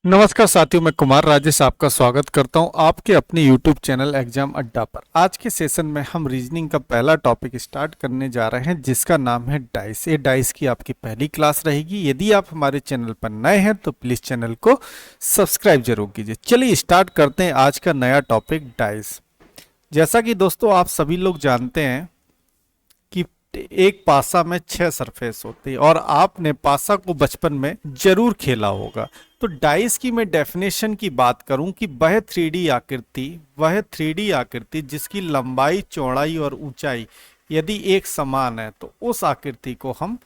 नमस्कार साथियों, मैं कुमार राजेश आपका स्वागत करता हूं आपके अपने YouTube चैनल एग्जाम अड्डा पर। आज के सेशन में हम रीजनिंग का पहला टॉपिक स्टार्ट करने जा रहे हैं जिसका नाम है डाइस। ये डाइस की आपकी पहली क्लास रहेगी। यदि आप हमारे चैनल पर नए हैं तो प्लीज़ चैनल को सब्सक्राइब जरूर कीजिए। चलिए स्टार्ट करते हैं आज का नया टॉपिक डाइस। जैसा कि दोस्तों आप सभी लोग जानते हैं कि एक पासा में 6 सरफेस होती है और आपने पासा को बचपन में जरूर खेला होगा। तो डाइस की मैं डेफिनेशन की बात करूं कि वह 3D आकृति जिसकी लंबाई, चौड़ाई और ऊंचाई यदि एक समान है तो उस आकृति को हम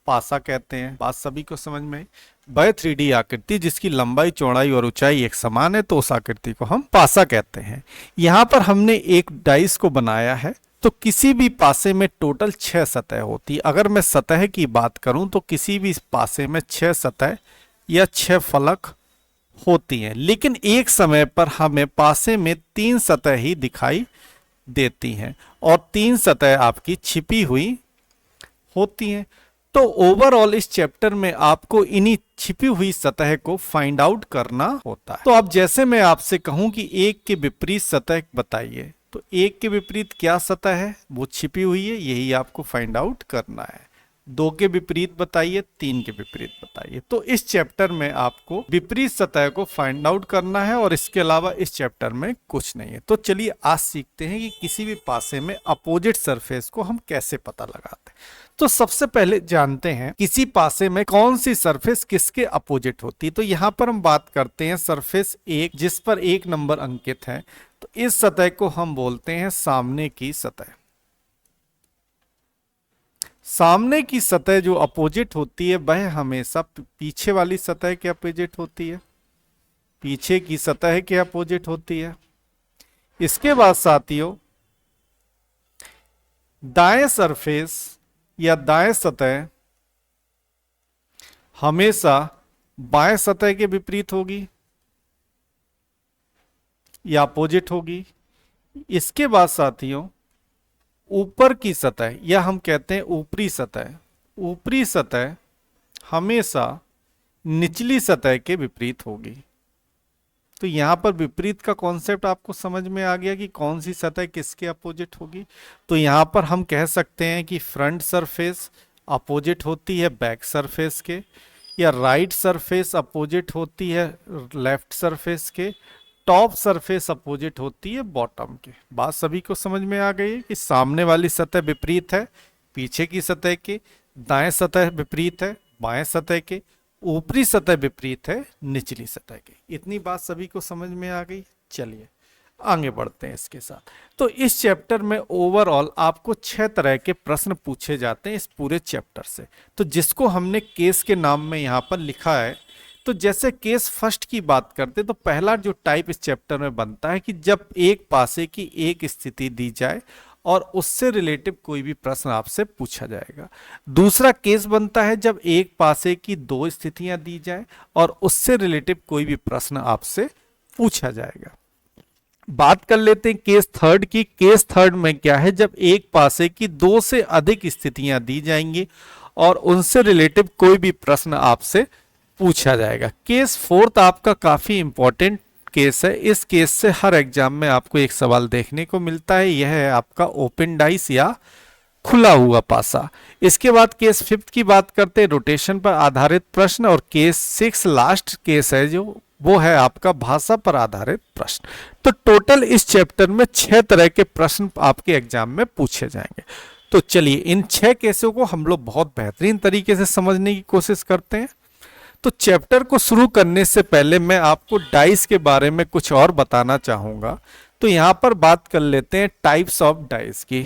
पासा कहते हैं। बात सभी को समझ में? वह 3D आकृति जिसकी लंबाई, चौड़ाई और ऊंचाई एक समान है तो उस आकृति को हम पासा कहते हैं। यहाँ पर हमने एक डाइस को बनाया है। तो किसी भी पासे में टोटल 6 सतह होती है। अगर मैं सतह की बात करूं तो किसी भी पासे में 6 सतह या 6 फलक होती हैं, लेकिन एक समय पर हमें पासे में 3 सतह ही दिखाई देती हैं और 3 सतह आपकी छिपी हुई होती हैं। तो ओवरऑल इस चैप्टर में आपको इन्हीं छिपी हुई सतह को फाइंड आउट करना होता है। तो अब जैसे मैं आपसे कहूं कि एक के विपरीत सतह बताइए, तो एक के विपरीत क्या सतह है? वो छिपी हुई है, यही आपको फाइंड आउट करना है। 2 के विपरीत बताइए, 3 के विपरीत बताइए। तो इस चैप्टर में आपको विपरीत सतह को फाइंड आउट करना है और इसके अलावा इस चैप्टर में कुछ नहीं है। तो चलिए आज सीखते हैं कि किसी भी पासे में अपोजिट सरफेस को हम कैसे पता लगाते हैं। तो सबसे पहले जानते हैं किसी पासे में कौन सी सरफेस किसके अपोजिट होती है। तो यहां पर हम बात करते हैं सरफेस 1 जिस पर 1 नंबर अंकित है। तो इस सतह को हम बोलते हैं सामने की सतह। सामने की सतह जो अपोजिट होती है वह हमेशा पीछे वाली सतह के अपोजिट होती है, पीछे की सतह के अपोजिट होती है। इसके बाद साथियों दाएं सरफेस या दाएं सतह हमेशा बाएं सतह के विपरीत होगी या अपोजिट होगी। इसके बाद साथियों ऊपर की सतह या हम कहते हैं ऊपरी सतह हमेशा निचली सतह के विपरीत होगी। तो यहां पर विपरीत का कॉन्सेप्ट आपको समझ में आ गया कि कौन सी सतह किसके अपोजिट होगी। तो यहां पर हम कह सकते हैं कि फ्रंट सरफेस अपोजिट होती है बैक सरफेस के, या राइट सरफेस अपोजिट होती है लेफ्ट सरफेस के, टॉप सरफेस अपोजिट होती है बॉटम के। बात सभी को समझ में आ गई है कि सामने वाली सतह विपरीत है पीछे की सतह के, दाएं सतह विपरीत है बाएं सतह के, ऊपरी सतह विपरीत है निचली सतह के। इतनी बात सभी को समझ में आ गई। चलिए आगे बढ़ते हैं इसके साथ। तो इस चैप्टर में ओवरऑल आपको 6 तरह के प्रश्न पूछे जाते हैं इस पूरे चैप्टर से। तो जिसको हमने केस के नाम में यहाँ पर लिखा है। तो जैसे केस फर्स्ट की बात करते तो पहला जो टाइप इस चैप्टर में बनता है कि जब एक पासे की एक स्थिति दी जाए और उससे रिलेटिव कोई भी प्रश्न आपसे पूछा जाएगा। दूसरा केस बनता है जब एक पासे की 2 स्थितियां दी जाए और उससे रिलेटिव कोई भी प्रश्न आपसे पूछा जाएगा। बात कर लेते हैं केस थर्ड की। केस थर्ड में क्या है? जब एक पासे की 2 से अधिक स्थितियां दी जाएंगी और उनसे रिलेटिव कोई भी प्रश्न आपसे पूछा जाएगा। केस फोर्थ आपका काफी इंपॉर्टेंट केस है। इस केस से हर एग्जाम में आपको एक सवाल देखने को मिलता है, यह है आपका ओपन डाइस या खुला हुआ पासा। इसके बाद केस फिफ्थ की बात करते हैं रोटेशन पर आधारित प्रश्न, और केस 6 लास्ट केस है जो वो है आपका भाषा पर आधारित प्रश्न। तो टोटल इस चैप्टर में 6 तरह के प्रश्न आपके एग्जाम में पूछे जाएंगे। तो चलिए इन 6 केसों को हम लोग बहुत बेहतरीन तरीके से समझने की कोशिश करते हैं। तो चैप्टर को शुरू करने से पहले मैं आपको डाइस के बारे में कुछ और बताना चाहूंगा। तो यहां पर बात कर लेते हैं टाइप्स ऑफ डाइस की।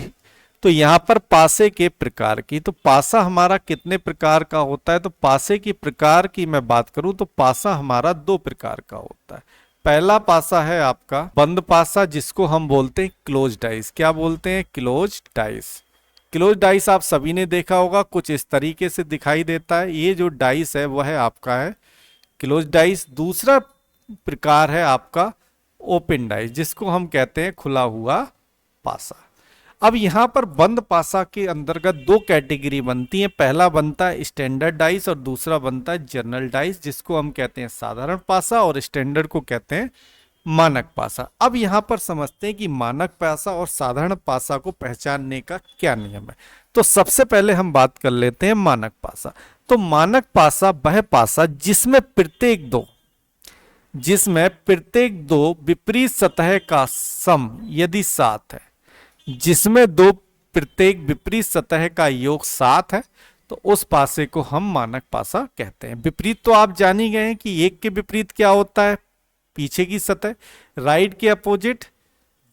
तो यहां पर पासे के प्रकार की। तो पासा हमारा कितने प्रकार का होता है? तो पासे की प्रकार की मैं बात करूं तो पासा हमारा 2 प्रकार का होता है। पहला पासा है आपका बंद पासा जिसको हम बोलते हैं क्लोज डाइस। क्या बोलते हैं? Close dice. क्लोज डाइस आप सभी ने देखा होगा, कुछ इस तरीके से दिखाई देता है। ये जो डाइस है वह है आपका है क्लोज डाइस। दूसरा प्रकार है आपका ओपन डाइस जिसको हम कहते हैं खुला हुआ पासा। अब यहाँ पर बंद पासा के अंतर्गत दो कैटेगरी बनती है, पहला बनता है स्टैंडर्ड डाइस और दूसरा बनता है जनरल डाइस, जिसको हम कहते हैं साधारण पासा और स्टैंडर्ड को कहते हैं मानक पासा। अब यहाँ पर समझते हैं कि मानक पासा और साधारण पासा को पहचानने का क्या नियम है। तो सबसे पहले हम बात कर लेते हैं मानक पासा। तो मानक पासा वह पासा जिसमें प्रत्येक दो विपरीत सतह का सम यदि 7 है, जिसमें दो प्रत्येक विपरीत सतह का योग 7 है, तो उस पासे को हम मानक पासा कहते हैं। विपरीत तो आप जान ही गए हैं कि एक के विपरीत क्या होता है, पीछे की सतह, राइट के अपोजिट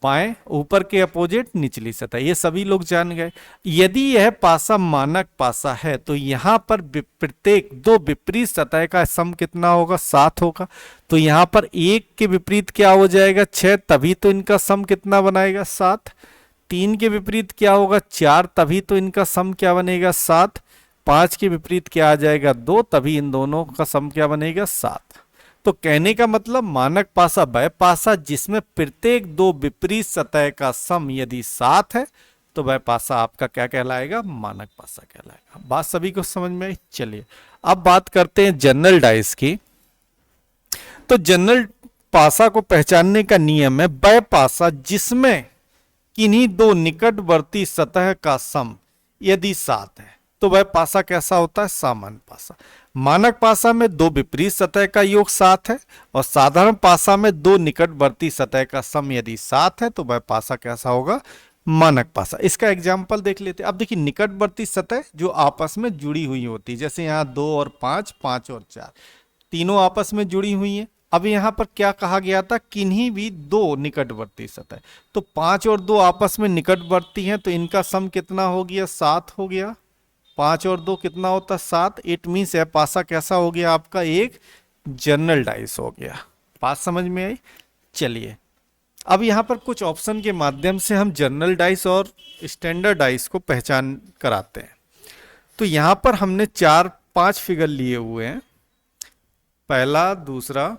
बाएं, ऊपर के अपोजिट निचली सतह, ये सभी लोग जान गए। यदि यह पासा मानक पासा है तो यहां पर प्रत्येक दो विपरीत सतह का सम कितना होगा, 7 होगा। तो यहां पर एक के विपरीत क्या हो जाएगा, 6, तभी तो इनका सम कितना बनाएगा, 7। 3 के विपरीत क्या होगा, 4, तभी तो इनका सम क्या बनेगा, 7। 5 के विपरीत क्या आ जाएगा, 2, तभी इन दोनों का सम क्या बनेगा, 7। तो कहने का मतलब मानक पासा वह पासा जिसमें प्रत्येक दो विपरीत सतह का सम यदि 7 है, तो वह पासा आपका क्या कहलाएगा, मानक पासा कहलाएगा। बात सभी को समझ में आई। चलिए अब बात करते हैं जनरल डाइस की। तो जनरल पासा को पहचानने का नियम है वह पासा जिसमें किन्हीं दो निकटवर्ती सतह का सम यदि 7 है, तो वह पासा कैसा होता है, सामान्य पासा। मानक पासा में दो विपरीत सतह का योग 7 है और साधारण पासा में दो निकटवर्ती सतह का सम यदि 7 है, तो वह पासा कैसा होगा, मानक पासा। इसका एग्जाम्पल देख लेते हैं। अब देखिए निकटवर्ती सतह जो आपस में जुड़ी हुई होती है, जैसे यहाँ 2 और 5, 5 और 4, तीनों आपस में जुड़ी हुई है। अब यहाँ पर क्या कहा गया था, किन्हीं भी दो निकटवर्ती सतह, तो 5 और 2 आपस में निकटवर्ती हैं, तो इनका सम कितना हो गया, 7 हो गया। 5 और 2 कितना होता है, 7। इट मीन्स है पासा कैसा हो गया आपका, एक जनरल डाइस हो गया। बात समझ में आई। चलिए अब यहाँ पर कुछ ऑप्शन के माध्यम से हम जनरल डाइस और स्टैंडर्ड डाइस को पहचान कराते हैं। तो यहाँ पर हमने 4-5 फिगर लिए हुए हैं, पहला, दूसरा,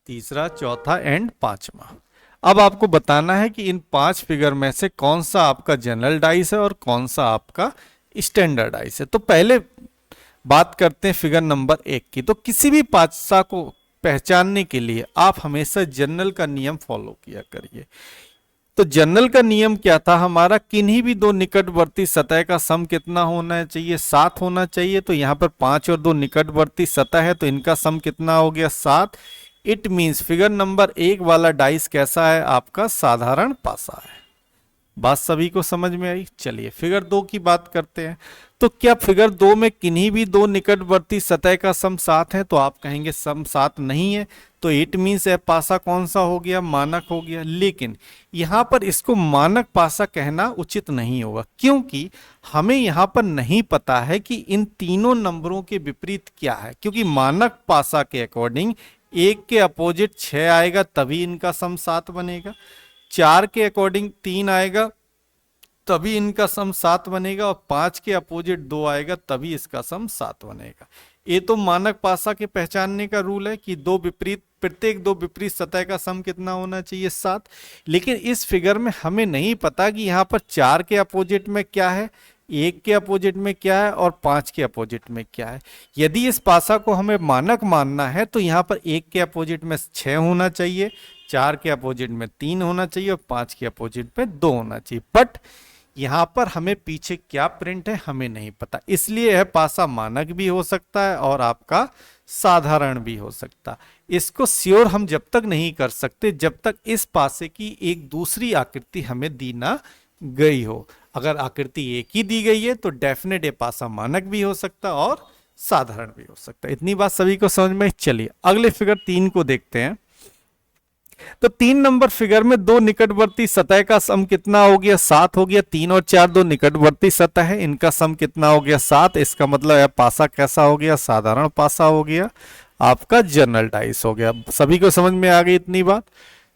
तीसरा, चौथा एंड 5वां। अब आपको बताना है कि इन 5 फिगर में से कौन सा आपका जनरल डाइस है और कौन सा आपका स्टैंडर्ड डाइस है। तो पहले बात करते हैं फिगर नंबर 1 की। तो किसी भी पासा को पहचानने के लिए आप हमेशा जनरल का नियम फॉलो किया करिए। तो जनरल का नियम क्या था हमारा, किन्हीं भी दो निकटवर्ती सतह का सम कितना होना चाहिए, 7 होना चाहिए। तो यहाँ पर 5 और 2 निकटवर्ती सतह है, तो इनका सम कितना हो गया, 7। इट मीन्स फिगर नंबर 1 वाला डाइस कैसा है आपका, साधारण पासा है। बात सभी को समझ में आई। चलिए फिगर 2 की बात करते हैं। तो क्या फिगर 2 में किन्हीं भी दो निकटवर्ती सतह का सम 7 है, तो आप कहेंगे सम 7 नहीं है, तो इट मीन्स है पासा कौन सा हो गया, मानक हो गया। लेकिन यहां पर इसको मानक पासा कहना उचित नहीं होगा, क्योंकि हमें यहां पर नहीं पता है कि इन तीनों नंबरों के विपरीत क्या है। क्योंकि मानक पासा के अकॉर्डिंग 1 के अपोजिट 6 आएगा, तभी इनका सम 7 बनेगा। 4 के अकॉर्डिंग 3 आएगा, तभी इनका सम 7 बनेगा। और 5 के अपोजिट 2 आएगा, तभी इसका सम 7 बनेगा। ये तो मानक पासा के पहचानने का रूल है कि प्रत्येक दो विपरीत सतह का सम कितना होना चाहिए, 7। लेकिन इस फिगर में हमें नहीं पता कि यहाँ पर 4 के अपोजिट में क्या है, 1 के अपोजिट में क्या है और 5 के अपोजिट में क्या है। यदि इस पासा को हमें मानक मानना है तो यहाँ पर 1 के अपोजिट में 6 होना चाहिए, 4 के अपोजिट में 3 होना चाहिए और 5 के अपोजिट में 2 होना चाहिए। बट यहाँ पर हमें पीछे क्या प्रिंट है हमें नहीं पता, इसलिए यह पासा मानक भी हो सकता है और आपका साधारण भी हो सकता। इसको श्योर हम जब तक नहीं कर सकते जब तक इस पासे की एक दूसरी आकृति हमें दी ना गई हो। अगर आकृति एक ही दी गई है तो डेफिनेट ये पासा मानक भी हो सकता है और साधारण भी हो सकता है। इतनी बात सभी को समझ में। चलिए अगले फिगर 3 को देखते हैं। तो 3 नंबर फिगर में दो निकटवर्ती सतह का सम कितना हो गया, 7 हो गया। 3 और 4 दो निकटवर्ती सतह है, इनका सम कितना हो गया, 7। इसका मतलब है पासा कैसा हो गया, साधारण पासा हो गया, आपका जनरल डाइस हो गया। सभी को समझ में आ गई इतनी बात।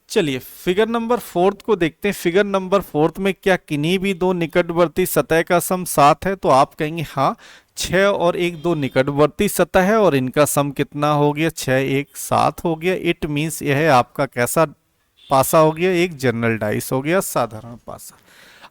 चलिए फिगर नंबर 4 को देखते हैं। फिगर नंबर 4 में क्या किन्हीं भी दो निकटवर्ती सतह का सम 7 है, तो आप कहेंगे हाँ 6 और 1 दो निकटवर्ती सतह है और इनका सम कितना हो गया, 6 1 7 हो गया। इट मीन्स यह है आपका कैसा पासा हो गया, एक जनरल डाइस हो गया, साधारण पासा।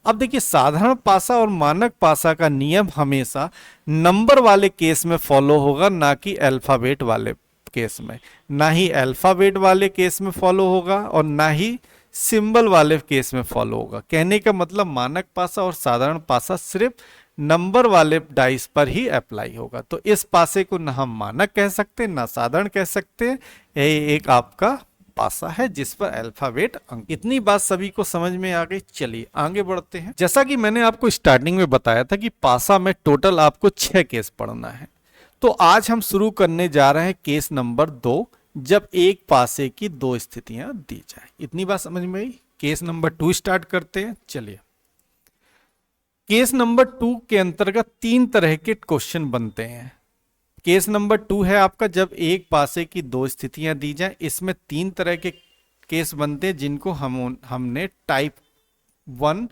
अब देखिए साधारण पासा और मानक पासा का नियम हमेशा नंबर वाले केस में फॉलो होगा, ना कि अल्फाबेट वाले केस में। ना ही अल्फाबेट वाले केस में फॉलो होगा और ना ही सिंबल वाले केस में फॉलो होगा। कहने का मतलब मानक पासा और साधारण पासा सिर्फ नंबर वाले डाइस पर ही अप्लाई होगा। तो इस पासे को ना हम मानक कह सकते ना साधारण कह सकते, ये एक आपका पासा है जिस पर अल्फाबेट अंक। इतनी बात सभी को समझ में आ गई। चलिए आगे बढ़ते हैं। जैसा कि मैंने आपको स्टार्टिंग में बताया था कि पासा में टोटल आपको 6 केस पढ़ना है, तो आज हम शुरू करने जा रहे हैं केस नंबर 2, जब एक पासे की 2 स्थितियां दी जाए। इतनी बात समझ में आई। केस नंबर 2 स्टार्ट करते हैं। चलिए, केस नंबर 2 के अंतर्गत 3 तरह के क्वेश्चन बनते हैं। केस नंबर 2 है आपका जब एक पासे की 2 स्थितियां दी जाए। इसमें 3 तरह के केस बनते हैं जिनको हमने टाइप 1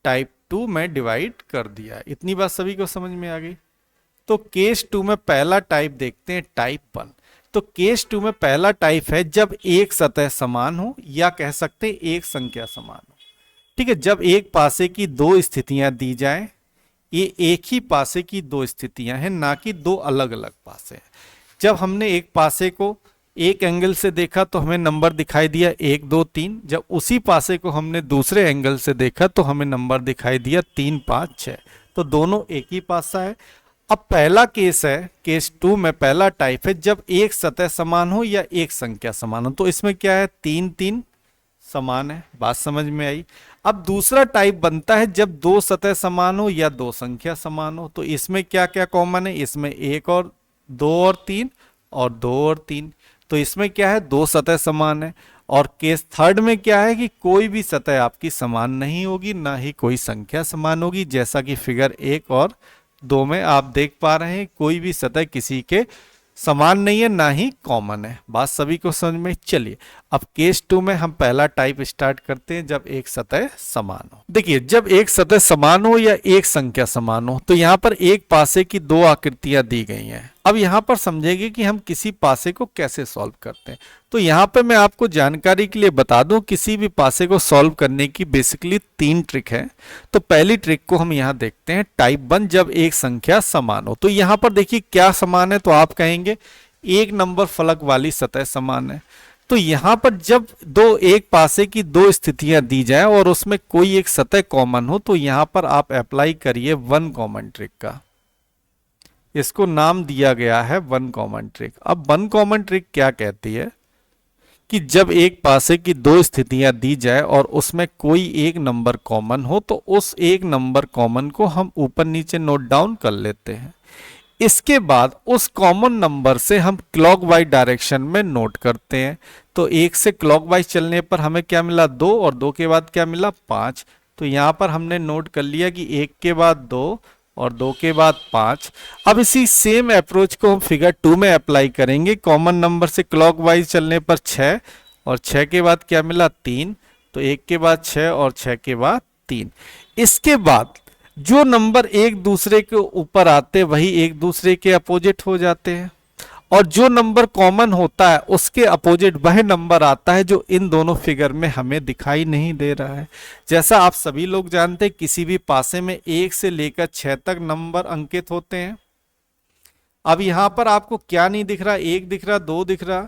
टाइप 2 में डिवाइड कर दिया। इतनी बात सभी को समझ में आ गई। तो केस 2 में पहला टाइप देखते हैं, टाइप 1। तो केस 2 में पहला टाइप है जब एक सतह समान हो, या कह सकते हैं एक संख्या समान हो। ठीक है, जब एक पासे की 2 स्थितियां दी जाए, ये एक ही पासे की 2 स्थितियां हैं, ना कि 2 अलग अलग पासे हैं। जब हमने एक पासे को एक एंगल से देखा तो हमें नंबर दिखाई दिया 1 2 3। जब उसी पासे को हमने दूसरे एंगल से देखा तो हमें नंबर दिखाई दिया 3 5 6। तो दोनों एक ही पासा है। अब पहला केस है, केस 2 में पहला टाइप है जब एक सतह समान हो या एक संख्या समान हो। तो इसमें क्या है, 3 3 समान है। बात समझ में आई। अब दूसरा टाइप बनता है जब 2 सतह समान हो या 2 संख्या समान हो। तो इसमें क्या क्या कॉमन है, इसमें 1 और 2 और 3 और 2 और 3। तो इसमें क्या है, 2 सतह समान है। और केस थर्ड में क्या है कि कोई भी सतह आपकी समान नहीं होगी, ना ही कोई संख्या समान होगी। जैसा कि फिगर 1 और 2 में आप देख पा रहे हैं, कोई भी सतह किसी के समान नहीं है, ना ही कॉमन है। बात सभी को समझ में। चलिए अब केस 2 में हम पहला टाइप स्टार्ट करते हैं जब एक सतह समान हो। देखिए जब एक सतह समान हो या एक संख्या समान हो, तो यहाँ पर एक पासे की 2 आकृतियां दी गई हैं। अब यहाँ पर समझेंगे कि हम किसी पासे को कैसे सॉल्व करते हैं। तो यहाँ पर मैं आपको जानकारी के लिए बता दूं, किसी भी पासे को सॉल्व करने की बेसिकली 3 ट्रिक है। तो पहली ट्रिक को हम यहाँ देखते हैं, टाइप 1 जब एक संख्या समान हो। तो यहाँ पर देखिए क्या समान है, तो आप कहेंगे एक नंबर फलक वाली सतह समान है। तो यहाँ पर जब एक पासे की 2 स्थितियां दी जाए और उसमें कोई एक सतह कॉमन हो, तो यहाँ पर आप अप्लाई करिए 1 कॉमन ट्रिक का। इसको नाम दिया गया है 1 कॉमन ट्रिक। अब 1 कॉमन ट्रिक क्या कहती है कि जब एक पासे की 2 स्थितियां दी जाए और उसमें कोई एक नंबर कॉमन हो, तो उस एक नंबर कॉमन को हम ऊपर नीचे नोट डाउन कर लेते हैं। इसके बाद उस कॉमन नंबर से हम क्लॉकवाइज डायरेक्शन में नोट करते हैं। तो 1 से क्लॉकवाइज चलने पर हमें क्या मिला, 2, और 2 के बाद क्या मिला, 5। तो यहाँ पर हमने नोट कर लिया कि 1 के बाद 2 और 2 के बाद 5। अब इसी सेम अप्रोच को हम फिगर 2 में अप्लाई करेंगे। कॉमन नंबर से क्लॉकवाइज चलने पर 6, और 6 के बाद क्या मिला, 3। तो 1 के बाद 6 और 6 के बाद 3। इसके बाद जो नंबर एक दूसरे के ऊपर आते वही एक दूसरे के अपोजिट हो जाते हैं, और जो नंबर कॉमन होता है उसके अपोजिट वह नंबर आता है जो इन दोनों फिगर में हमें दिखाई नहीं दे रहा है। जैसा आप सभी लोग जानते हैं, किसी भी पासे में 1 से लेकर 6 तक नंबर अंकित होते हैं। अब यहां पर आपको क्या नहीं दिख रहा, 1 दिख रहा, 2 दिख रहा,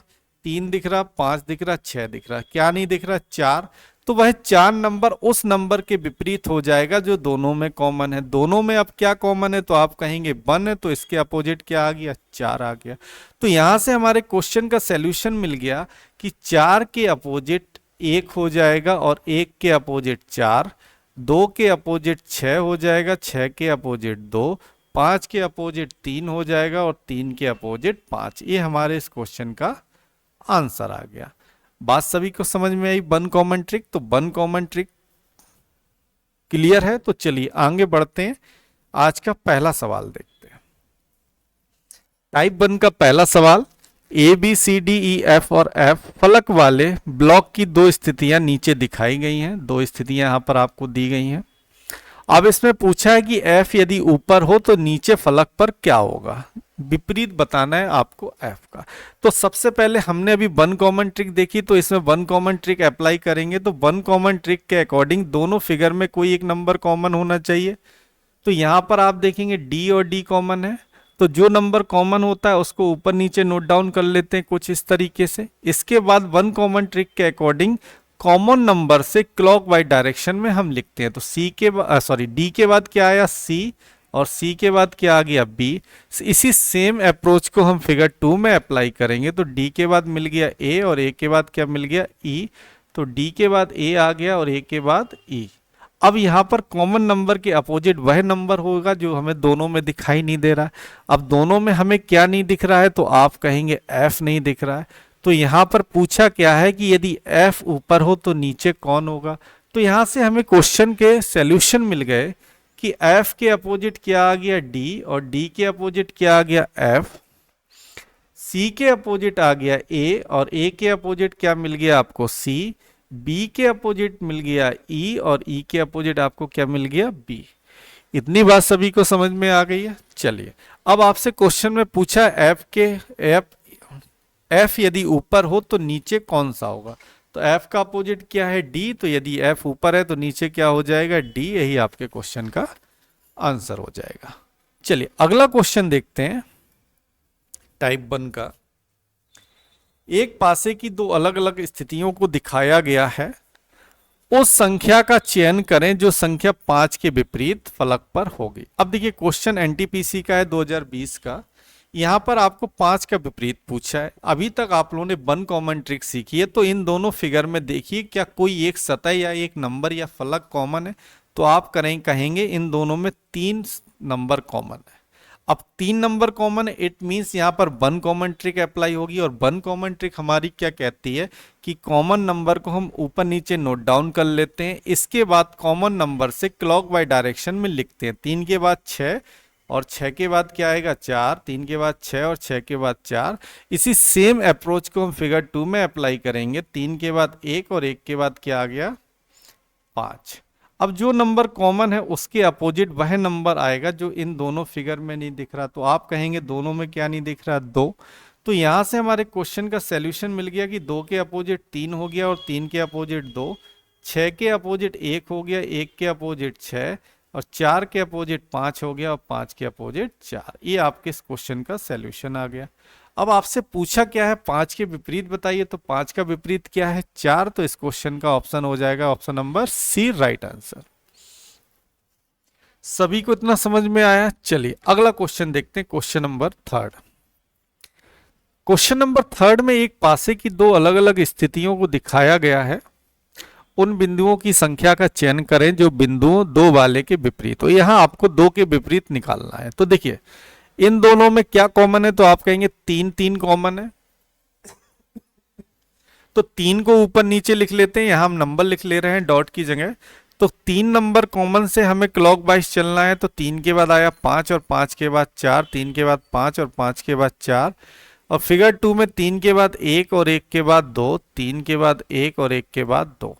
3 दिख रहा, 5 दिख रहा, 6 दिख रहा, क्या नहीं दिख रहा, 4। तो वह 4 नंबर उस नंबर के विपरीत हो जाएगा जो दोनों में कॉमन है। दोनों में अब क्या कॉमन है, तो आप कहेंगे 1 है, तो इसके अपोजिट क्या आ गया, 4 आ गया। तो यहां से हमारे क्वेश्चन का सैल्यूशन मिल गया कि 4 के अपोजिट 1 हो जाएगा और 1 के अपोजिट 4, 2 के अपोजिट 6 हो जाएगा, 6 के अपोजिट 2, 5 के अपोजिट 3 हो जाएगा और 3 के अपोजिट 5। ये हमारे इस क्वेश्चन का आंसर आ गया। बात सभी को समझ में आई 1 कॉमन ट्रिक। तो 1 कॉमन ट्रिक क्लियर है। तो चलिए आगे बढ़ते हैं, आज का पहला सवाल देखते हैं। टाइप 1 का पहला सवाल, A B C D E F और एफ फलक वाले ब्लॉक की 2 स्थितियां नीचे दिखाई गई हैं। 2 स्थितियां यहां पर आपको दी गई हैं अब इसमें पूछा है कि f यदि ऊपर हो तो नीचे फलक पर क्या होगा, विपरीत बताना है आपको f का। तो सबसे पहले हमने अभी वन कॉमन ट्रिक देखी, तो इसमें वन कॉमन ट्रिक अप्लाई करेंगे। तो वन कॉमन ट्रिक के अकॉर्डिंग दोनों फिगर में कोई एक नंबर कॉमन होना चाहिए। तो यहां पर आप देखेंगे d और d कॉमन है, तो जो नंबर कॉमन होता है उसको ऊपर नीचे नोट डाउन कर लेते हैं कुछ इस तरीके से। इसके बाद वन कॉमन ट्रिक के अकॉर्डिंग कॉमन नंबर से क्लॉकवाइज डायरेक्शन में हम लिखते हैं। तो डी के बाद क्या आया c, और c के बाद क्या आ गया b। इसी सेम अप्रोच को हम फिगर 2 में अप्लाई करेंगे। तो d के बाद मिल गया a और a के बाद क्या मिल गया e। तो d के बाद a आ गया और a के बाद e। अब यहाँ पर कॉमन नंबर के अपोजिट वह नंबर होगा जो हमें दोनों में दिखाई नहीं दे रहा है। अब दोनों में हमें क्या नहीं दिख रहा है, तो आप कहेंगे f नहीं दिख रहा है। तो यहाँ पर पूछा क्या है कि यदि f ऊपर हो तो नीचे कौन होगा। तो यहाँ से हमें क्वेश्चन के सॉल्यूशन मिल गए कि f के अपोजिट क्या आ गया d, और d के अपोजिट क्या आ गया f, c के अपोजिट आ गया a, और a के अपोजिट क्या मिल गया आपको c, b के अपोजिट मिल गया e, और e के अपोजिट आपको क्या मिल गया b। इतनी बात सभी को समझ में आ गई है। चलिए अब आपसे क्वेश्चन में पूछा f यदि ऊपर हो तो नीचे कौन सा होगा। तो f का अपोजिट क्या है d, तो यदि f ऊपर है तो नीचे क्या हो जाएगा d। यही आपके क्वेश्चन का आंसर हो जाएगा। चलिए अगला क्वेश्चन देखते हैं टाइप 1 का। एक पासे की दो अलग अलग स्थितियों को दिखाया गया है, उस संख्या का चयन करें जो संख्या 5 के विपरीत फलक पर होगी। अब देखिए क्वेश्चन एनटीपीसी का है 2020 का। यहां पर आपको 5 का विपरीत पूछा है। अभी तक आप लोगों ने वन कॉमन ट्रिक सीखी है, तो इन दोनों फिगर में देखिए क्या कोई एक सतह या एक नंबर या फलक कॉमन है। तो आप कहेंगे इन दोनों में 3 नंबर कॉमन है। अब 3 नंबर कॉमन है, इट मीन्स यहाँ पर वन कॉमन ट्रिक अप्लाई होगी। और वन कॉमन ट्रिक हमारी क्या कहती है कि कॉमन नंबर को हम ऊपर नीचे नोट डाउन कर लेते हैं। इसके बाद कॉमन नंबर से क्लॉकवाइज डायरेक्शन में लिखते हैं। 3 के बाद 6, और 6 के बाद क्या आएगा 4, 3 के बाद 6 और 6 के बाद 4। इसी सेम अप्रोच को हम फिगर 2 में अप्लाई करेंगे। 3 के बाद 1 और 1 के बाद क्या आ गया 5। अब जो नंबर कॉमन है उसके अपोजिट वह नंबर आएगा जो इन दोनों फिगर में नहीं दिख रहा। तो आप कहेंगे दोनों में क्या नहीं दिख रहा 2। तो यहां से हमारे क्वेश्चन का सॉल्यूशन मिल गया कि 2 के अपोजिट 3 हो गया और 3 के अपोजिट 2, 6 के अपोजिट 1 हो गया, 1 के अपोजिट 6, और 4 के अपोजिट 5 हो गया, और 5 के अपोजिट 4। ये आपके इस क्वेश्चन का सॉल्यूशन आ गया। अब आपसे पूछा क्या है 5 के विपरीत बताइए। तो 5 का विपरीत क्या है 4। तो इस क्वेश्चन का ऑप्शन हो जाएगा option number C right answer. सभी को इतना समझ में आया। चलिए अगला क्वेश्चन देखते हैं, क्वेश्चन नंबर 3। क्वेश्चन नंबर 3 में एक पासे की दो अलग अलग स्थितियों को दिखाया गया है। उन बिंदुओं की संख्या का चयन करें जो बिंदुओं 2 वाले के विपरीत। तो यहां आपको 2 के विपरीत निकालना है। तो देखिए इन दोनों में क्या कॉमन है, तो आप कहेंगे 3 3 कॉमन है। तो 3 को ऊपर नीचे लिख लेते हैं, यहां हम नंबर लिख ले रहे हैं डॉट की जगह। तो 3 नंबर कॉमन से हमें क्लॉकवाइज चलना है। तो 3 के बाद आया 5 और 5 के बाद 4, 3 के बाद 5 और 5 के बाद 4, और फिगर 2 में 3 के बाद 1 और 1 के बाद 2, 3 के बाद 1 और 1 के बाद 2।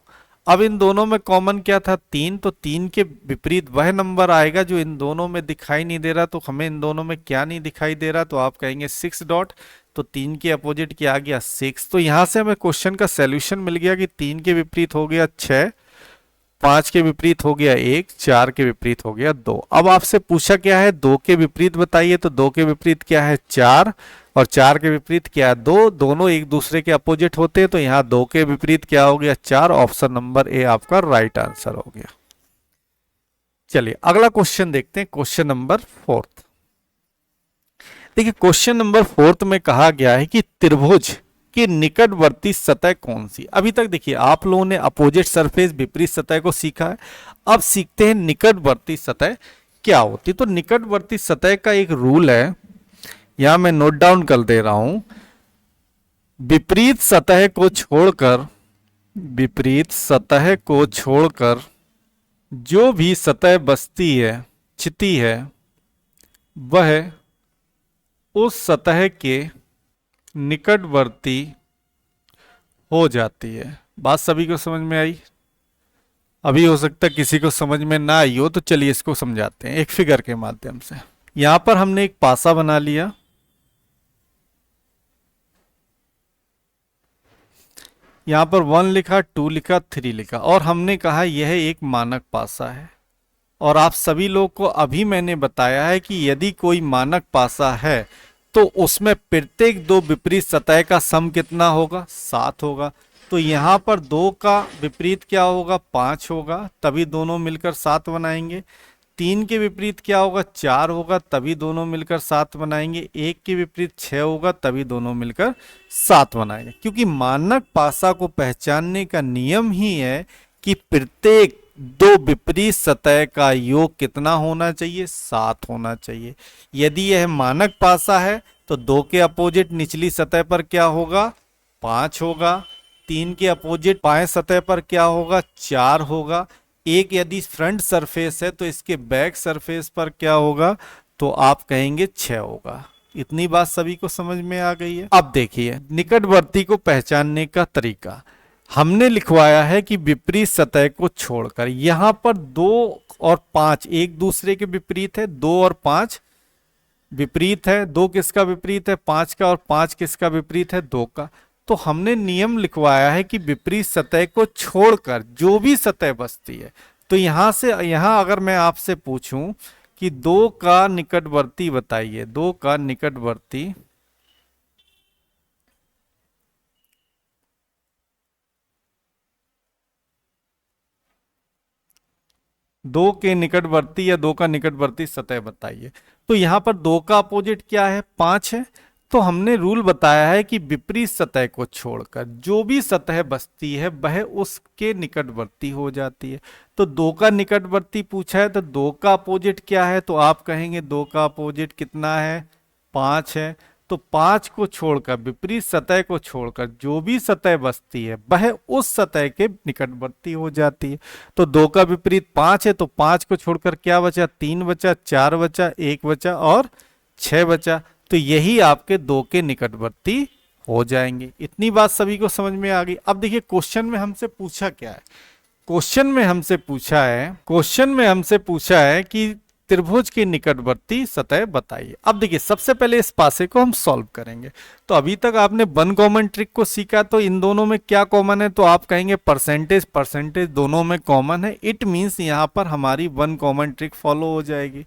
अब इन दोनों में कॉमन क्या था 3। तो 3 के विपरीत वह नंबर आएगा जो इन दोनों में दिखाई नहीं दे रहा। तो हमें इन दोनों में क्या नहीं दिखाई दे रहा, तो आप कहेंगे 6 डॉट। तो 3 के अपोजिट क्या आ गया 6। तो यहां से हमें क्वेश्चन का सॉल्यूशन मिल गया कि 3 के विपरीत हो गया 6, 5 के विपरीत हो गया 1, 4 के विपरीत हो गया 2। अब आपसे पूछा क्या है 2 के विपरीत बताइए। तो 2 के विपरीत क्या है 4, और 4 के विपरीत क्या है 2। दोनों एक दूसरे के अपोजिट होते हैं। तो यहाँ 2 के विपरीत क्या हो गया 4। ऑप्शन नंबर ए आपका राइट आंसर हो गया। चलिए अगला क्वेश्चन देखते हैं, क्वेश्चन नंबर 4। देखिए क्वेश्चन नंबर 4 में कहा गया है कि त्रिभुज की निकटवर्ती सतह कौन सी। अभी तक देखिए आप लोगों ने अपोजिट सरफेस विपरीत सतह को सीखा है। अब सीखते हैं निकटवर्ती सतह क्या होती। तो निकटवर्ती सतह का एक रूल है, यहां मैं नोट डाउन कर दे रहा हूं। विपरीत सतह को छोड़कर जो भी सतह बचती है छिती है वह उस सतह के निकटवर्ती हो जाती है। बात सभी को समझ में आई। अभी हो सकता है किसी को समझ में ना आई हो, तो चलिए इसको समझाते हैं एक फिगर के माध्यम से। यहां पर हमने एक पासा बना लिया, यहां पर 1 लिखा, 2 लिखा, 3 लिखा, और हमने कहा यह एक मानक पासा है। और आप सभी लोग को अभी मैंने बताया है कि यदि कोई मानक पासा है तो उसमें प्रत्येक दो विपरीत सतह का सम कितना होगा, 7 होगा। तो यहाँ पर 2 का विपरीत क्या होगा, 5 होगा, तभी दोनों मिलकर 7 बनाएंगे। 3 के विपरीत क्या होगा, 4 होगा, तभी दोनों मिलकर 7 बनाएंगे। 1 के विपरीत 6 होगा, तभी दोनों मिलकर 7 बनाएंगे। क्योंकि मानक पासा को पहचानने का नियम ही है कि प्रत्येक दो विपरीत सतह का योग कितना होना चाहिए, 7 होना चाहिए। यदि यह मानक पासा है तो 2 के अपोजिट निचली सतह पर क्या होगा, 5 होगा। 3 के अपोजिट बाएं सतह पर क्या होगा, 4 होगा। एक यदि फ्रंट सरफेस है तो इसके बैक सरफेस पर क्या होगा, तो आप कहेंगे 6 होगा। इतनी बात सभी को समझ में आ गई है। अब देखिए निकटवर्ती को पहचानने का तरीका हमने लिखवाया है कि विपरीत सतह को छोड़कर। यहां पर 2 और 5 एक दूसरे के विपरीत है, 2 और 5 विपरीत है। 2 किसका विपरीत है, 5 का, और 5 किसका विपरीत है, 2 का। तो हमने नियम लिखवाया है कि विपरीत सतह को छोड़कर जो भी सतह बचती है, तो यहां से यहां अगर मैं आपसे पूछूं कि 2 का निकटवर्ती बताइए, 2 का निकटवर्ती, 2 के निकटवर्ती या 2 का निकटवर्ती सतह बताइए। तो यहां पर 2 का अपोजिट क्या है, 5 है। तो हमने रूल बताया है कि विपरीत सतह को छोड़कर जो भी सतह बचती है वह उसके निकटवर्ती हो जाती है। तो 2 का निकटवर्ती पूछा है तो 2 का अपोजिट क्या है, तो आप कहेंगे 2 का अपोजिट कितना है, 5 है। तो 5 को छोड़कर, विपरीत सतह को छोड़कर जो भी सतह बचती है वह उस सतह के निकटवर्ती हो जाती है। तो 2 का विपरीत 5 है, तो 5 को छोड़कर क्या बचा, 3 बचा, 4 बचा, 1 बचा और 6 बचा। तो यही आपके 2 के निकटवर्ती हो जाएंगे। इतनी बात सभी को समझ में आ गई। अब देखिए क्वेश्चन में हमसे पूछा क्या है, क्वेश्चन में हमसे पूछा है कि त्रिभुज के निकटवर्ती सतह बताइए। अब देखिए सबसे पहले इस पासे को हम सॉल्व करेंगे। तो अभी तक आपने वन कॉमन ट्रिक को सीखा, तो इन दोनों में क्या कॉमन है, तो आप कहेंगे परसेंटेज, परसेंटेज दोनों में कॉमन है। इट मींस यहां पर हमारी वन कॉमन ट्रिक फॉलो हो जाएगी।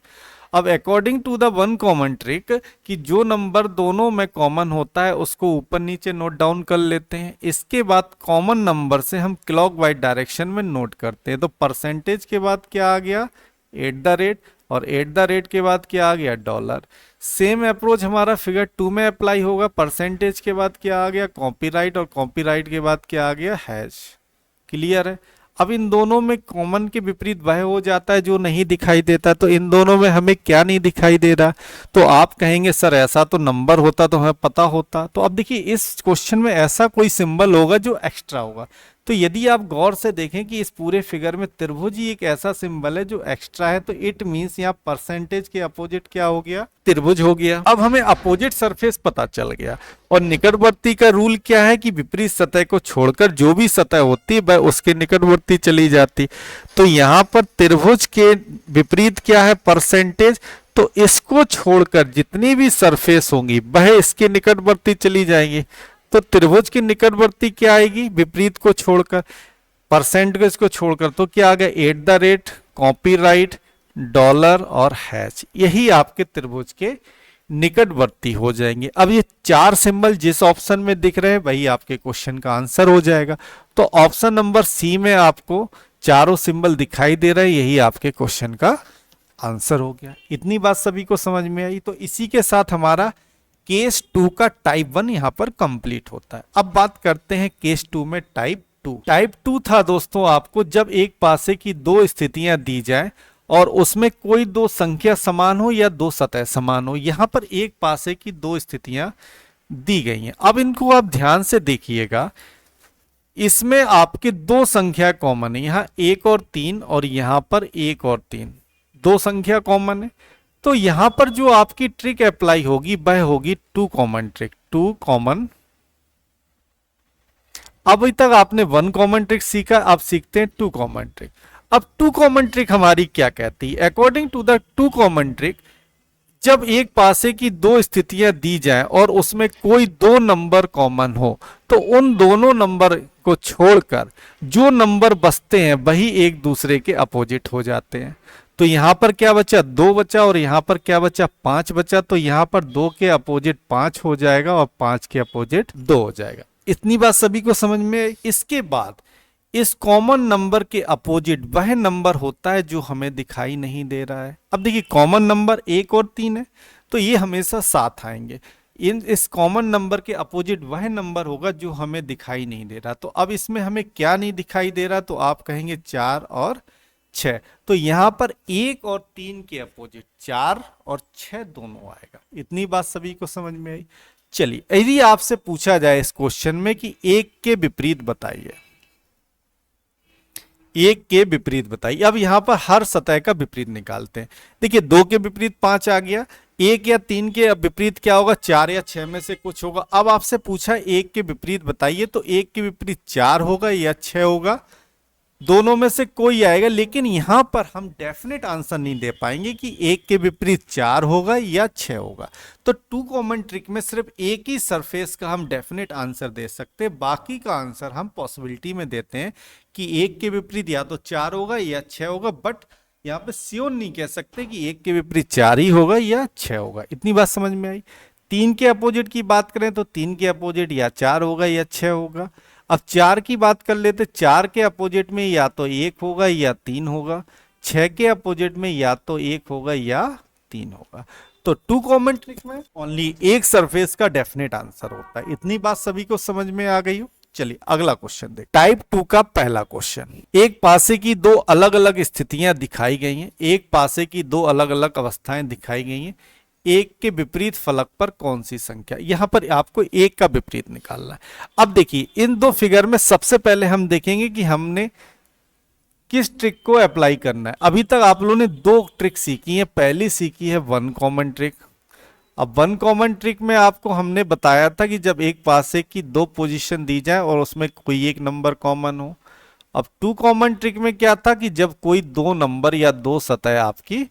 अब according to the one common trick कि जो नंबर दोनों में कॉमन होता है उसको ऊपर नीचे नोट डाउन कर लेते हैं। इसके बाद कॉमन नंबर से हम क्लॉकवाइज डायरेक्शन में नोट करते हैं। तो परसेंटेज के बाद क्या आ गया, एट द रेट, और एट द रेट के बाद क्या आ गया, डॉलर। सेम अप्रोच हमारा फिगर 2 में अप्लाई होगा। परसेंटेज के बाद क्या आ गया, कॉपीराइट, और कॉपीराइट के बाद क्या आ गया, हैश। क्लियर है। अब इन दोनों में कॉमन के विपरीत वह हो जाता है जो नहीं दिखाई देता। तो इन दोनों में हमें क्या नहीं दिखाई दे रहा, तो आप कहेंगे सर ऐसा तो नंबर होता तो हमें पता होता। तो अब देखिए इस क्वेश्चन में ऐसा कोई सिंबल होगा जो एक्स्ट्रा होगा। तो यदि आप गौर से देखें कि इस पूरे फिगर में त्रिभुज ही एक ऐसा सिंबल है जो एक्स्ट्रा है, तो इट मींस यहाँ परसेंटेज के अपोजिट क्या हो गया, त्रिभुज हो गया। अब हमें अपोजिट सरफेस पता चल गया। और निकटवर्ती का रूल क्या है कि विपरीत सतह को छोड़कर जो भी सतह होती है वह उसके निकटवर्ती चली जाती। तो यहाँ पर त्रिभुज के विपरीत क्या है, परसेंटेज। तो इसको छोड़कर जितनी भी सरफेस होंगी वह इसके निकटवर्ती चली जाएंगी। तो त्रिभुज के निकटवर्ती क्या आएगी, विपरीत को छोड़कर, परसेंटेज को छोड़कर। तो क्या आ गया, at the rate, copyright, dollar और हैश। यही आपके त्रिभुज के निकटवर्ती हो जाएंगे। अब ये 4 सिंबल जिस ऑप्शन में दिख रहे हैं वही आपके क्वेश्चन का आंसर हो जाएगा। तो ऑप्शन नंबर सी में आपको चारों सिंबल दिखाई दे रहे हैं, यही आपके क्वेश्चन का आंसर हो गया। इतनी बात सभी को समझ में आई। तो इसी के साथ हमारा केस 2 का टाइप 1 यहां पर कंप्लीट होता है। अब बात करते हैं केस 2 में टाइप 2। टाइप 2 था दोस्तों आपको जब एक पासे की 2 स्थितियां दी जाए और उसमें कोई 2 संख्या समान हो या 2 सतह समान हो। यहां पर एक पासे की 2 स्थितियां दी गई हैं। अब इनको आप ध्यान से देखिएगा, इसमें आपके 2 संख्या कॉमन है, यहां 1 और 3, और यहां पर 1 और 3, 2 संख्या कॉमन है। तो यहां पर जो आपकी ट्रिक अप्लाई होगी वह होगी 2 कॉमन ट्रिक, 2 कॉमन अभी तक आपने वन कॉमन ट्रिक सीखा, अब सीखते हैं टू कॉमन ट्रिक। अब टू कॉमन ट्रिक हमारी क्या कहती है? According to the two common trick, जब एक पासे की दो स्थितियां दी जाएं और उसमें कोई दो नंबर कॉमन हो, तो उन दोनों नंबर को छोड़कर जो नंबर बचते हैं वही एक दूसरे के अपोजिट हो जाते हैं। तो यहां पर क्या बचा? 2 बचा, और यहां पर क्या बचा? 5 बचा। तो यहां पर 2 के अपोजिट 5 हो जाएगा और 5 के अपोजिट 2 हो जाएगा। इतनी बात सभी को समझ में आई? इसके बाद इस कॉमन नंबर के अपोजिट वह नंबर होता है जो हमें दिखाई नहीं दे रहा है। अब देखिए, कॉमन नंबर 1 और 3 है, तो ये हमेशा साथ आएंगे। इस कॉमन नंबर के अपोजिट वह नंबर होगा जो हमें दिखाई नहीं दे रहा। तो अब इसमें हमें क्या नहीं दिखाई दे रहा? तो आप कहेंगे 4 और 6। तो यहां पर 1 और 3 के अपोजिट 4 और 6 दोनों आएगा। इतनी बात सभी को समझ में आई? चलिए, यदि आपसे पूछा जाए इस क्वेश्चन में कि 1 के विपरीत बताइए, 1 के विपरीत बताइए। अब यहां पर हर सतह का विपरीत निकालते हैं। देखिए, 2 के विपरीत 5 आ गया, 1 या 3 के विपरीत क्या होगा? 4 या 6 में से कुछ होगा। अब आपसे पूछा 1 के विपरीत बताइए, तो 1 के विपरीत 4 होगा या 6 होगा? दोनों में से कोई आएगा। लेकिन यहां पर हम डेफिनेट आंसर नहीं दे पाएंगे कि 1 के विपरीत 4 होगा या 6 होगा। तो टू कॉमन ट्रिक में सिर्फ एक ही सरफेस का हम डेफिनेट आंसर दे सकते हैं, बाकी का आंसर हम पॉसिबिलिटी में देते हैं कि 1 के विपरीत या तो 4 होगा या 6 होगा, बट यहां पे श्योर नहीं कह सकते कि 1 के विपरीत 4 ही होगा या 6 होगा। इतनी बात समझ में आई? 3 के अपोजिट की बात करें तो 3 के अपोजिट या 4 होगा या 6 होगा। अब 4 की बात कर लेते, 4 के अपोजिट में या तो 1 होगा या 3 होगा। 6 के अपोजिट में या तो 1 होगा या 3 होगा। तो टू कॉमन ट्रिक में ओनली एक सरफेस का डेफिनेट आंसर होता है। इतनी बात सभी को समझ में आ गई हो? चलिए अगला क्वेश्चन देख। टाइप 2 का पहला क्वेश्चन, एक पासे की दो अलग अलग स्थितियां दिखाई गई हैं, एक पासे की दो अलग अलग अवस्थाएं दिखाई गई हैं, एक के विपरीत फलक पर कौन सी संख्या? यहां पर आपको एक का विपरीत निकालना है। अब देखिए, इन दो फिगर में सबसे पहले हम देखेंगे कि हमने किस ट्रिक को अप्लाई करना है। अभी तक आप लोगों ने दो ट्रिक सीखी है। पहली सीखी है वन कॉमन ट्रिक। अब वन कॉमन ट्रिक में आपको हमने बताया था कि जब एक पासे की दो पोजीशन दी जाए और उसमें कोई एक नंबर कॉमन हो। अब टू कॉमन ट्रिक में क्या था कि जब कोई दो नंबर या दो सतह आपकी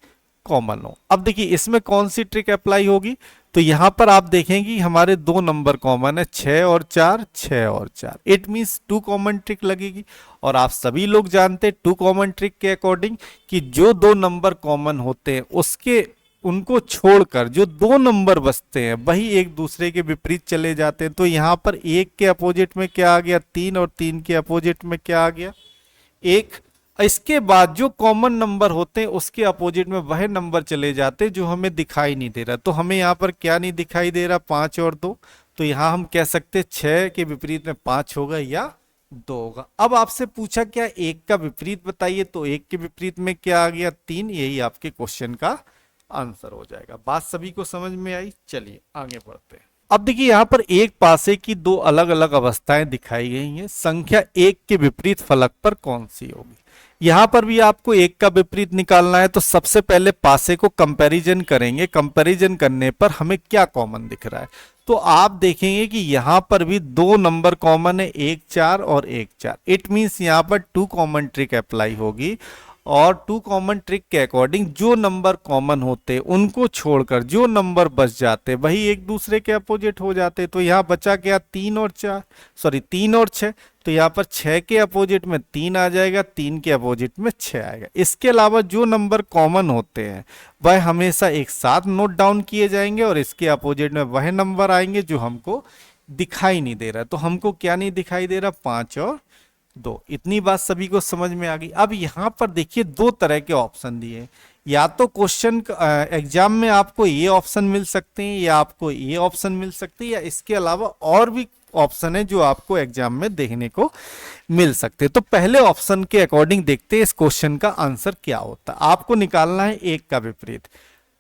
कॉमन हो। अब देखिए, इसमें कौन सी ट्रिक अप्लाई होगी? तो यहां पर आप देखेंगे हमारे दो नंबर कॉमन है, 6 और 4, 6 और 4। It means two common trick लगेगी। और आप सभी लोग जानते हैं टू कॉमन ट्रिक के अकॉर्डिंग कि जो दो नंबर कॉमन होते हैं उसके उनको छोड़कर जो दो नंबर बचते हैं वही एक दूसरे के विपरीत चले जाते हैं। तो यहां पर 1 के अपोजिट में क्या आ गया? 3, और 3 के अपोजिट में क्या आ गया? 1। इसके बाद जो कॉमन नंबर होते हैं उसके अपोजिट में वह नंबर चले जाते हैं जो हमें दिखाई नहीं दे रहा। तो हमें यहाँ पर क्या नहीं दिखाई दे रहा? 5 और 2। तो यहां हम कह सकते हैं 6 के विपरीत में 5 होगा या 2 होगा। अब आपसे पूछा क्या 1 का विपरीत बताइए, तो 1 के विपरीत में क्या आ गया? 3। यही आपके क्वेश्चन का आंसर हो जाएगा। बात सभी को समझ में आई? चलिए आगे बढ़ते हैं। अब देखिए, यहां पर एक पासे की दो अलग अलग अवस्थाएं दिखाई गई हैं। संख्या 1 के विपरीत फलक पर कौन सी होगी? यहां पर भी आपको 1 का विपरीत निकालना है। तो सबसे पहले पासे को कंपैरिजन करेंगे। कंपैरिजन करने पर हमें क्या कॉमन दिख रहा है? तो आप देखेंगे कि यहां पर भी दो नंबर कॉमन है, 1 4 और 1 4। इट मींस यहां पर टू कॉमन ट्रिक अप्लाई होगी। और टू कॉमन ट्रिक के अकॉर्डिंग जो नंबर कॉमन होते उनको छोड़कर जो नंबर बच जाते वही एक दूसरे के अपोजिट हो जाते। तो यहाँ बचा क्या? 3 और 4, सॉरी 3 और 6। तो यहाँ पर 6 के अपोजिट में 3 आ जाएगा, 3 के अपोजिट में 6 आएगा। इसके अलावा जो नंबर कॉमन होते हैं वह हमेशा एक साथ नोट डाउन किए जाएंगे और इसके अपोजिट में वह नंबर आएंगे जो हमको दिखाई नहीं दे रहा। तो हमको क्या नहीं दिखाई दे रहा? 5 और 2। इतनी बात सभी को समझ में आ गई? अब यहां पर देखिए दो तरह के ऑप्शन दिए। या तो क्वेश्चन एग्जाम में आपको ये ऑप्शन मिल सकते हैं या आपको ये ऑप्शन मिल सकते हैं, या इसके अलावा और भी ऑप्शन है जो आपको एग्जाम में देखने को मिल सकते हैं। तो पहले ऑप्शन के अकॉर्डिंग देखते हैं इस क्वेश्चन का आंसर क्या होता है। आपको निकालना है 1 का विपरीत।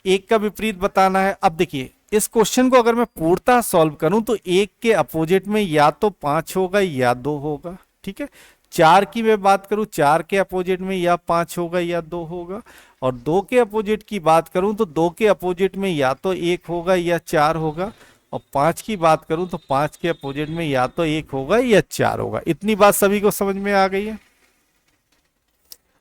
1 का विपरीत बताना है। अब देखिए, इस क्वेश्चन को अगर मैं पूर्णतः सॉल्व करूं तो 1 के अपोजिट में या तो 5 होगा या 2 होगा। ठीक है। 4 की मैं बात करूं, 4 के अपोजिट में या 5 होगा या 2 होगा। और 2 के अपोजिट की बात करूं तो 2 के अपोजिट में या तो 1 होगा या 4 होगा। और 5 की बात करूं तो 5 के अपोजिट में या तो 1 होगा या 4 होगा। इतनी बात सभी को समझ में आ गई है।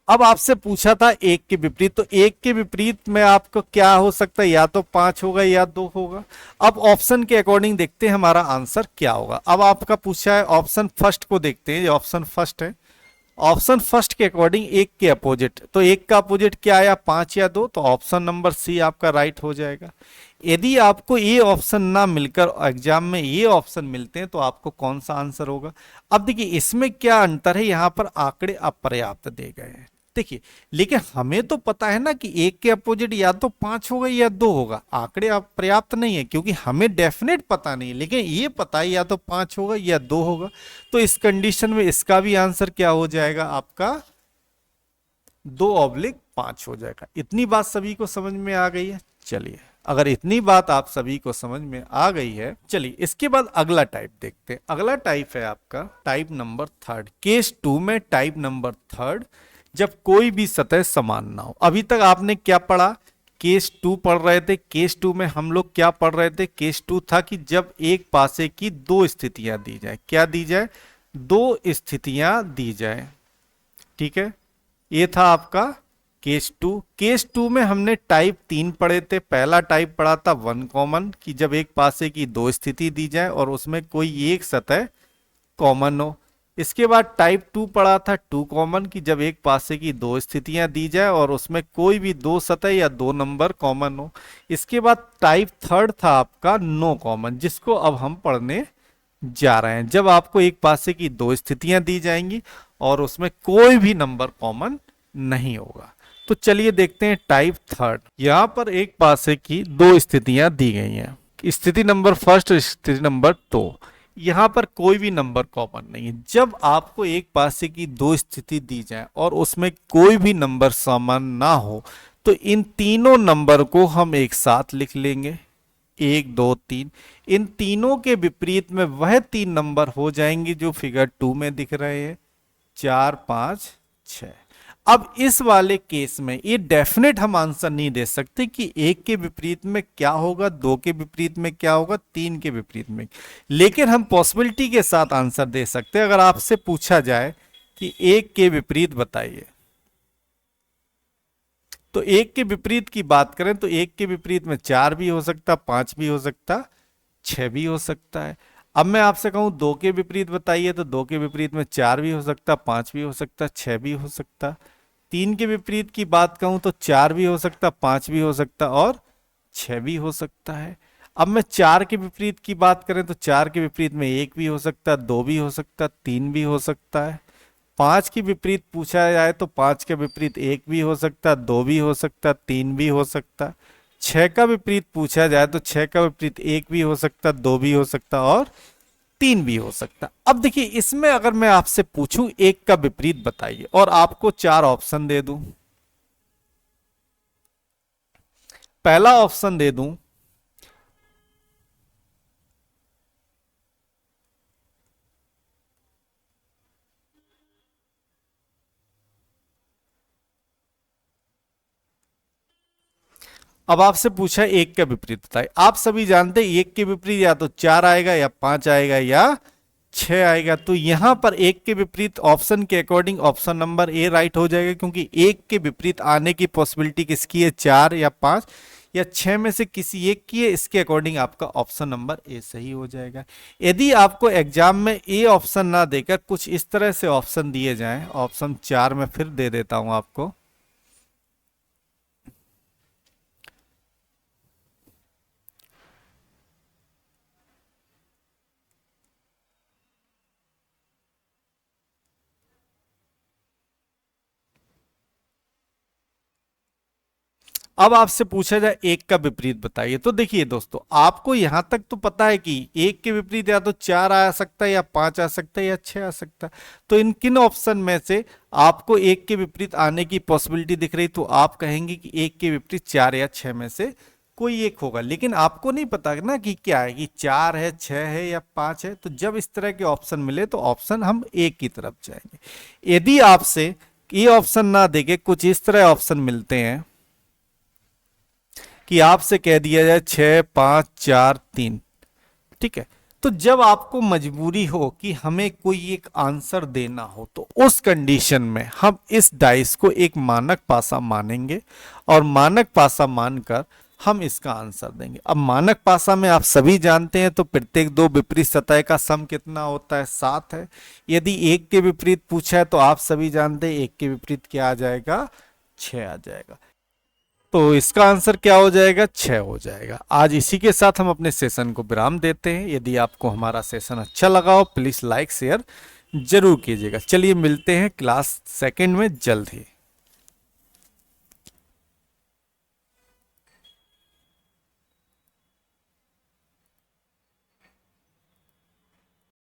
अब आपसे पूछा था 1 के विपरीत, तो 1 के विपरीत में आपको क्या हो सकता है, या तो 5 होगा या 2 होगा। अब ऑप्शन के अकॉर्डिंग देखते हैं हमारा आंसर क्या होगा। अब आपका पूछा है ऑप्शन फर्स्ट को देखते हैं, ये ऑप्शन फर्स्ट है। ऑप्शन फर्स्ट के अकॉर्डिंग 1 के अपोजिट, तो 1 का अपोजिट क्या आया, 5 या 2, तो ऑप्शन नंबर सी आपका राइट हो जाएगा। यदि आपको ये ऑप्शन ना मिलकर एग्जाम में ये ऑप्शन मिलते हैं तो आपको कौन सा आंसर होगा। अब देखिए इसमें क्या अंतर है, यहां पर आंकड़े अपर्याप्त दे गए हैं। देखिए लेकिन हमें तो पता है ना कि 1 के अपोजिट या तो 5 होगा या 2 होगा, आंकड़े पर्याप्त नहीं है क्योंकि हमें डेफिनेट पता नहीं, लेकिन ये पता है या तो 5 होगा या 2 होगा। तो इस कंडीशन में इसका भी आंसर क्या हो जाएगा आपका 2/5 हो जाएगा। इतनी बात सभी को समझ में आ गई है। चलिए अगर इतनी बात आप सभी को समझ में आ गई है, चलिए इसके बाद अगला टाइप देखते हैं। अगला टाइप है आपका टाइप नंबर 3, केस 2 में टाइप नंबर 3, जब कोई भी सतह समान ना हो। अभी तक आपने क्या पढ़ा, केस 2 पढ़ रहे थे। केस 2 में हम लोग क्या पढ़ रहे थे, केस 2 था कि जब एक पासे की 2 स्थितियां दी जाए, क्या दी जाए, 2 स्थितियां दी जाए। ठीक है, ये था आपका केस 2। केस 2 में हमने टाइप 3 पढ़े थे। पहला टाइप पढ़ा था 1 कॉमन, कि जब एक पासे की 2 स्थिति दी जाए और उसमें कोई एक सतह कॉमन हो। इसके बाद टाइप 2 पढ़ा था 2 कॉमन, की जब एक पासे की 2 स्थितियां दी जाए और उसमें कोई भी 2 सतह या 2 नंबर कॉमन हो। इसके बाद टाइप 3 था आपका नो कॉमन, जिसको अब हम पढ़ने जा रहे हैं, जब आपको एक पासे की 2 स्थितियां दी जाएंगी और उसमें कोई भी नंबर कॉमन नहीं होगा। तो चलिए देखते हैं टाइप 3। यहां पर एक पासे की 2 स्थितियां दी गई हैं, स्थिति नंबर फर्स्ट और स्थिति नंबर 2। यहां पर कोई भी नंबर कॉमन नहीं है। जब आपको एक पासे की 2 स्थिति दी जाए और उसमें कोई भी नंबर समान ना हो तो इन तीनों नंबर को हम एक साथ लिख लेंगे, 1 2 3। इन तीनों के विपरीत में वह 3 नंबर हो जाएंगे जो फिगर 2 में दिख रहे हैं, 4 5 6। अब इस वाले केस में ये डेफिनेट हम आंसर नहीं दे सकते कि 1 के विपरीत में क्या होगा, 2 के विपरीत में क्या होगा, 3 के विपरीत में, लेकिन हम पॉसिबिलिटी के साथ आंसर दे सकते हैं। अगर आपसे पूछा जाए कि 1 के विपरीत बताइए, तो 1 के विपरीत की बात करें तो 1 के विपरीत में 4 भी हो सकता, 5 भी हो सकता, 6 भी हो सकता है। अब मैं आपसे कहूं 2 के विपरीत बताइए, तो 2 के विपरीत में 4 भी हो सकता, 5 भी हो सकता, 6 भी हो सकता। 3 के विपरीत की बात कहूं तो 4 भी हो सकता, 5 भी हो सकता और 6 भी हो सकता है। अब मैं 4 के विपरीत की बात करें तो 4 के विपरीत में 1 भी हो सकता, 2 भी हो सकता, 3 भी हो सकता है। 5 के विपरीत पूछा जाए तो 5 के विपरीत 1 भी हो सकता, 2 भी हो सकता, 3 भी हो सकता। 6 का विपरीत पूछा जाए तो 6 का विपरीत 1 भी हो सकता, 2 भी हो सकता और 3 भी हो सकता। अब देखिए इसमें अगर मैं आपसे पूछूं 1 का विपरीत बताइए और आपको 4 ऑप्शन दे दूं, पहला ऑप्शन दे दूं अब आपसे पूछा 1 का विपरीत बताइए। आप सभी जानते हैं 1 के विपरीत या तो 4 आएगा या 5 आएगा या 6 आएगा। तो यहां पर 1 के विपरीत ऑप्शन के according option number A right हो जाएगा, क्योंकि 1 के विपरीत आने की पॉसिबिलिटी किसकी है, 4 या 5 या 6 में से किसी एक की है। इसके अकॉर्डिंग आपका ऑप्शन नंबर ए सही हो जाएगा। यदि आपको एग्जाम में ए ऑप्शन ना देकर कुछ इस तरह से ऑप्शन दिए जाएं, ऑप्शन 4 में फिर दे देता हूं आपको, अब आपसे पूछा जाए 1 का विपरीत बताइए। तो देखिए दोस्तों, आपको यहां तक तो पता है कि 1 के विपरीत या तो 4 आ सकता है या 5 आ सकता है या 6 आ सकता है। तो इन किन ऑप्शन में से आपको 1 के विपरीत आने की पॉसिबिलिटी दिख रही, तो आप कहेंगे कि 1 के विपरीत 4 या 6 में से कोई एक होगा। लेकिन आपको नहीं पता ना कि क्या है, कि 4 है, 6 है या 5 है। तो जब इस तरह के ऑप्शन मिले तो ऑप्शन हम एक की तरफ जाएंगे। यदि आपसे ये ऑप्शन ना देके कुछ इस तरह ऑप्शन मिलते हैं कि आपसे कह दिया जाए 6 5 4 3, ठीक है। तो जब आपको मजबूरी हो कि हमें कोई एक आंसर देना हो, तो उस कंडीशन में हम इस डाइस को एक मानक पासा मानेंगे और मानक पासा मानकर हम इसका आंसर देंगे। अब मानक पासा में आप सभी जानते हैं, तो प्रत्येक दो विपरीत सतह का सम कितना होता है, 7 है। यदि एक के विपरीत पूछा है तो आप सभी जानते हैं एक के विपरीत क्या आ जाएगा, 6 आ जाएगा। तो इसका आंसर क्या हो जाएगा, 6 हो जाएगा। आज इसी के साथ हम अपने सेशन को विराम देते हैं। यदि आपको हमारा सेशन अच्छा लगा हो, प्लीज लाइक शेयर जरूर कीजिएगा। चलिए मिलते हैं क्लास सेकंड में जल्द ही।